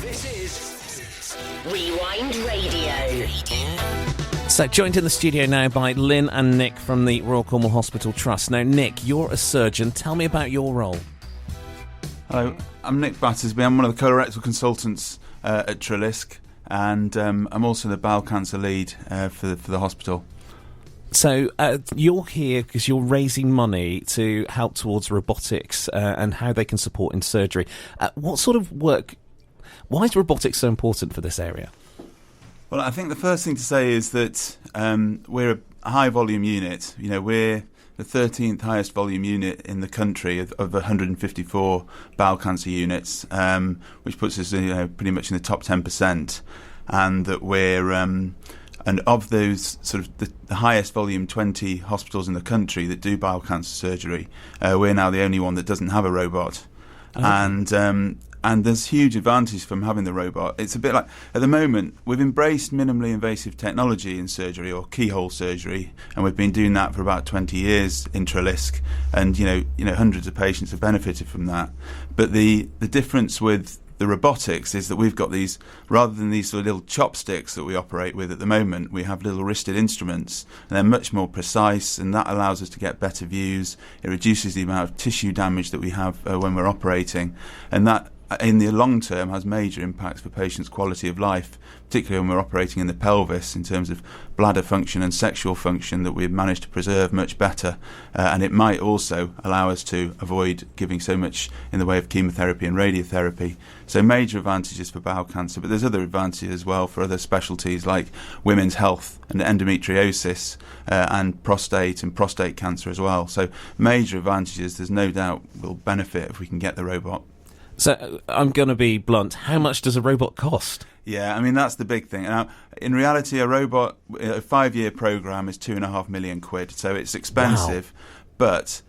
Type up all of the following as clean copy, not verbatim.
This is Rewind Radio. So, joined in the studio now by Lynn and Nick from the Royal Cornwall Hospital Trust. Now, Nick, you're a surgeon. Tell me about your role. Hello, I'm Nick Battersby. I'm one of the colorectal consultants at Trelisk, and I'm also the bowel cancer lead for the hospital. So, you're here because you're raising money to help towards robotics and how they can support in surgery. What sort of work... Why is robotics so important for this area? Well, I think the first thing to say is that we're a high-volume unit. You know, we're the 13th highest volume unit in the country of 154 bowel cancer units, which puts us, pretty much in the top 10%. And that we're, and of those sort of the highest volume 20 hospitals in the country that do bowel cancer surgery, we're now the only one that doesn't have a robot. Okay. And there's huge advantage from having the robot. It's a bit like, at the moment, we've embraced minimally invasive technology in surgery, or keyhole surgery, and we've been doing that for about 20 years in Trelisk, and hundreds of patients have benefited from that. But the difference with the robotics is that we've got these, rather than these sort of little chopsticks that we operate with at the moment, we have little wristed instruments, and they're much more precise, and that allows us to get better views. It reduces the amount of tissue damage that we have when we're operating, and that in the long term has major impacts for patients' quality of life, particularly when we're operating in the pelvis in terms of bladder function and sexual function, that we've managed to preserve much better. And it might also allow us to avoid giving so much in the way of chemotherapy and radiotherapy. So major advantages for bowel cancer, but there's other advantages as well for other specialties like women's health and endometriosis and prostate cancer as well. So major advantages, there's no doubt will benefit if we can get the robot. So, I'm going to be blunt. How much does a robot cost? Yeah, I mean, that's the big thing. Now, in reality, a robot, a 5-year programme is £2.5 million, so it's expensive. Wow. But,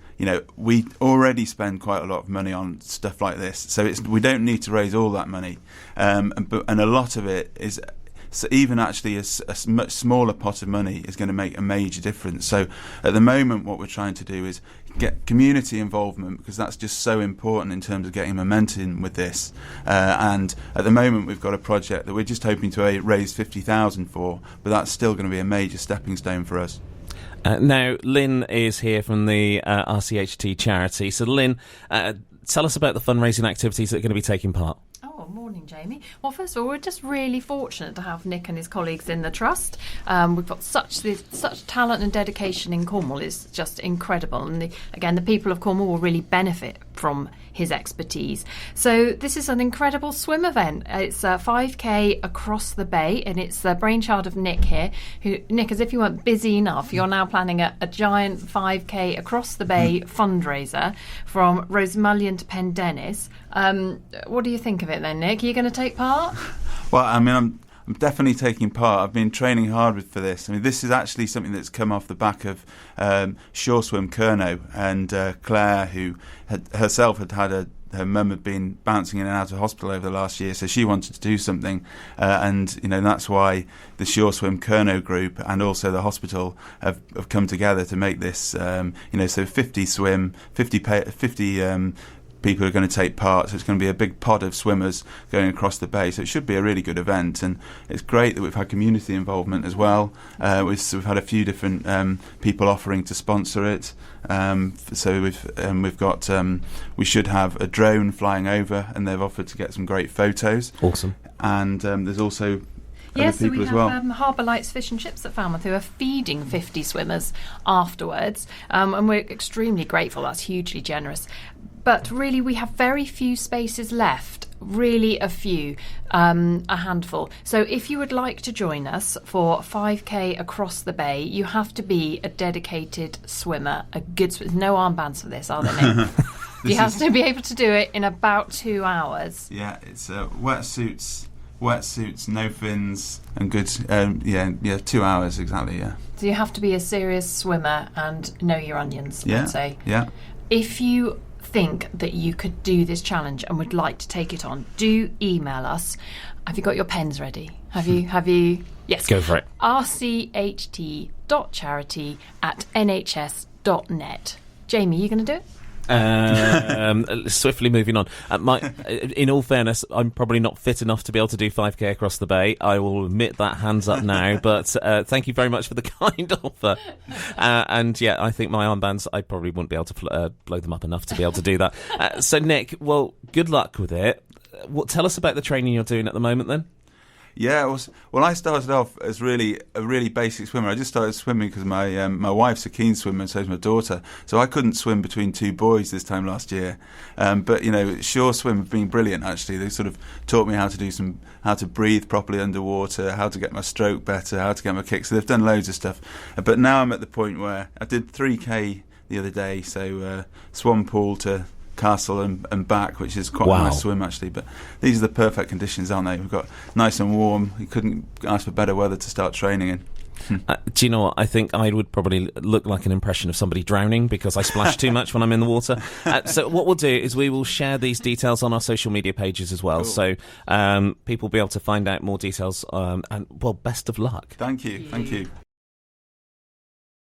we already spend quite a lot of money on stuff like this, so we don't need to raise all that money. And a lot of it is... So even actually a much smaller pot of money is going to make a major difference. So at the moment what we're trying to do is get community involvement, because that's just so important in terms of getting momentum with this. And at the moment we've got a project that we're just hoping to raise 50,000 for, but that's still going to be a major stepping stone for us. Now, Lynn is here from the RCHT charity. So Lynn, tell us about the fundraising activities that are going to be taking part. Morning, Jamie. Well, first of all, we're just really fortunate to have Nick and his colleagues in the trust. We've got such talent and dedication in Cornwall. It's just incredible. And the people of Cornwall will really benefit from his expertise. So this is an incredible swim event. It's a 5K across the bay, and it's the brainchild of Nick here. Nick, as if you weren't busy enough, you're now planning a giant 5K across the bay fundraiser from Rosemullion to Pendennis. What do you think of it then, Nick? Are you going to take part? Well, I mean, I'm definitely taking part. I've been training hard for this. I mean, this is actually something that's come off the back of Shore Swim Kerno, and Claire, who herself had her mum had been bouncing in and out of hospital over the last year, so she wanted to do something, and that's why the Shore Swim Kerno group and also the hospital have come together to make this. So 50 people are going to take part, so it's going to be a big pod of swimmers going across the bay, so it should be a really good event. And it's great that we've had community involvement as well. We've had a few different people offering to sponsor it. So we've got we should have a drone flying over, and they've offered to get some great photos. Awesome. And there's also yes, so we as well. have Harbour Lights Fish and Chips at Falmouth, who are feeding 50 swimmers afterwards, and we're extremely grateful. That's hugely generous. But really, we have very few spaces left, really a few, a handful. So if you would like to join us for 5K across the bay, you have to be a dedicated swimmer, a good swimmer. No armbands for this, are there, Nick? You have to be able to do it in about 2 hours. Yeah, it's wetsuits, no fins, and good. 2 hours exactly. Yeah. So you have to be a serious swimmer and know your onions. Yeah. I'd say. Yeah. If you think that you could do this challenge and would like to take it on, do email us. Have you got your pens ready? Have you? Yes. Go for it. rcht.charity@nhs.net. Jamie, you going to do it? Swiftly moving on. In all fairness, I'm probably not fit enough to be able to do 5k across the bay. I will admit that, hands up now. But thank you very much for the kind offer. And yeah, I think my armbands, I probably wouldn't be able to blow them up enough to be able to do that. So Nick, well, good luck with it. Tell us about the training you're doing at the moment then. Yeah, I started off as a really basic swimmer. I just started swimming because my wife's a keen swimmer, and so is my daughter. So I couldn't swim between two boys this time last year. But Shore Swim have been brilliant. Actually, they sort of taught me how to breathe properly underwater, how to get my stroke better, how to get my kick. So they've done loads of stuff. But now I'm at the point where I did 3k the other day. So Swan Pool to Castle and back, which is quite a nice swim actually. But these are the perfect conditions, aren't they? We've got nice and warm. You couldn't ask for better weather to start training in. Do you know what? I think I would probably look like an impression of somebody drowning because I splash too much when I'm in the water. So what we'll do is we will share these details on our social media pages as well. Cool. So people will be able to find out more details. And well, best of luck. Thank you.